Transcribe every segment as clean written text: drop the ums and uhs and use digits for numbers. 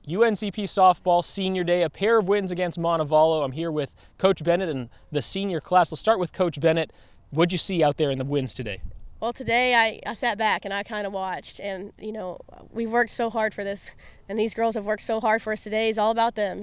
UNCP softball senior day, a pair of wins against Montevallo. I'm here with Coach Bennett and the senior class. Let's start with Coach Bennett. What'd you see out there in the wins today? Well, today I sat back and I kind of watched, and we've worked so hard for this, and these girls have worked so hard for us. Today is all about them.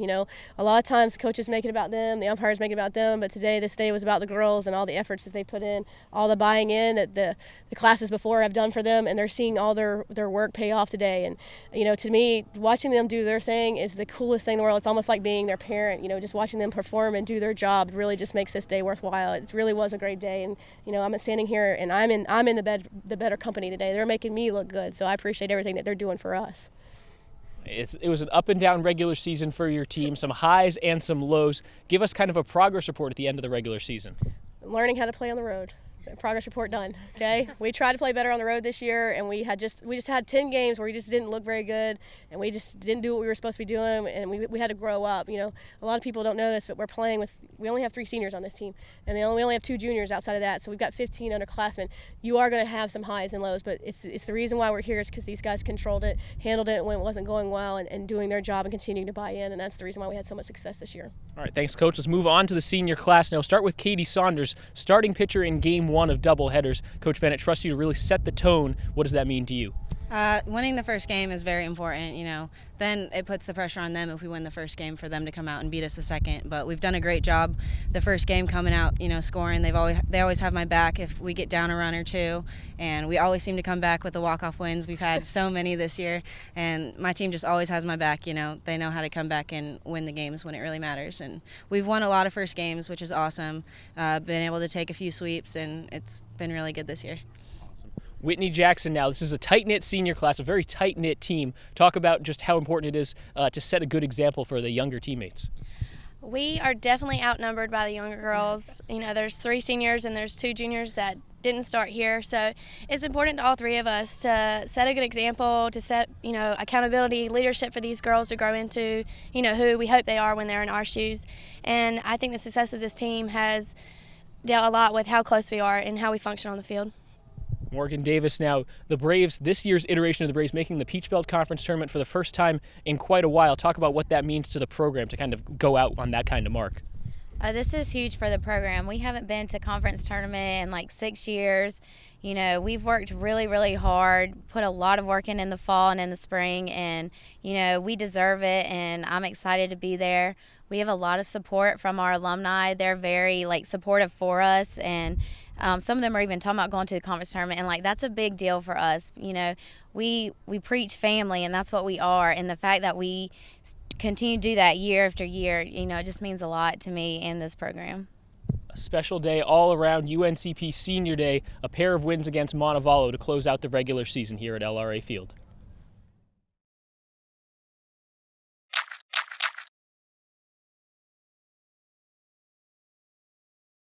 A lot of times coaches make it about them, the umpires make it about them, but this day was about the girls and all the efforts that they put in, all the buying in that the classes before have done for them, and they're seeing all their work pay off today. And to me, watching them do their thing is the coolest thing in the world. It's almost like being their parent. Just watching them perform and do their job really just makes this day worthwhile. It really was a great day, and I'm standing here and I'm in the better company today. They're making me look good, so I appreciate everything that they're doing for us. It was an up and down regular season for your team, some highs and some lows. Give us kind of a progress report at the end of the regular season. Learning how to play on the road. Progress report done. Okay, we tried to play better on the road this year, and we just had 10 games where we just didn't look very good, and we just didn't do what we were supposed to be doing, and we had to grow up. A lot of people don't know this, but we only have 3 seniors on this team, and we only have 2 juniors outside of that, so we've got 15 underclassmen. You are going to have some highs and lows, but it's the reason why we're here is because these guys controlled it, handled it when it wasn't going well, and doing their job and continuing to buy in, and that's the reason why we had so much success this year. All right, thanks, Coach. Let's move on to the senior class now. Start with Katie Saunders, starting pitcher in Game 1 of doubleheaders. Coach Bennett trusts you to really set the tone. What does that mean to you? Winning the first game is very important, Then it puts the pressure on them if we win the first game for them to come out and beat us the second. But we've done a great job the first game coming out, scoring. They always have my back if we get down a run or two, and we always seem to come back with the walk-off wins. We've had so many this year, and my team just always has my back. They know how to come back and win the games when it really matters. And we've won a lot of first games, which is awesome. Been able to take a few sweeps, and it's been really good this year. Whitney Jackson now. This is a tight-knit senior class, a very tight-knit team. Talk about just how important it is to set a good example for the younger teammates. We are definitely outnumbered by the younger girls. There's 3 seniors and there's 2 juniors that didn't start here. So it's important to all 3 of us to set a good example, to set, accountability, leadership for these girls to grow into, who we hope they are when they're in our shoes. And I think the success of this team has dealt a lot with how close we are and how we function on the field. Morgan Davis now, the Braves, this year's iteration of the Braves making the Peach Belt Conference Tournament for the first time in quite a while. Talk about what that means to the program to kind of go out on that kind of mark. This is huge for the program. We haven't been to conference tournament in like 6 years. We've worked really, really hard, put a lot of work in the fall and in the spring, and, we deserve it, and I'm excited to be there. We have a lot of support from our alumni. They're very, supportive for us, and some of them are even talking about going to the conference tournament, and, that's a big deal for us. We preach family, and that's what we are, and the fact that we continue to do that year after year, it just means a lot to me and this program. A special day all around, UNCP Senior Day, a pair of wins against Montevallo to close out the regular season here at LRA Field.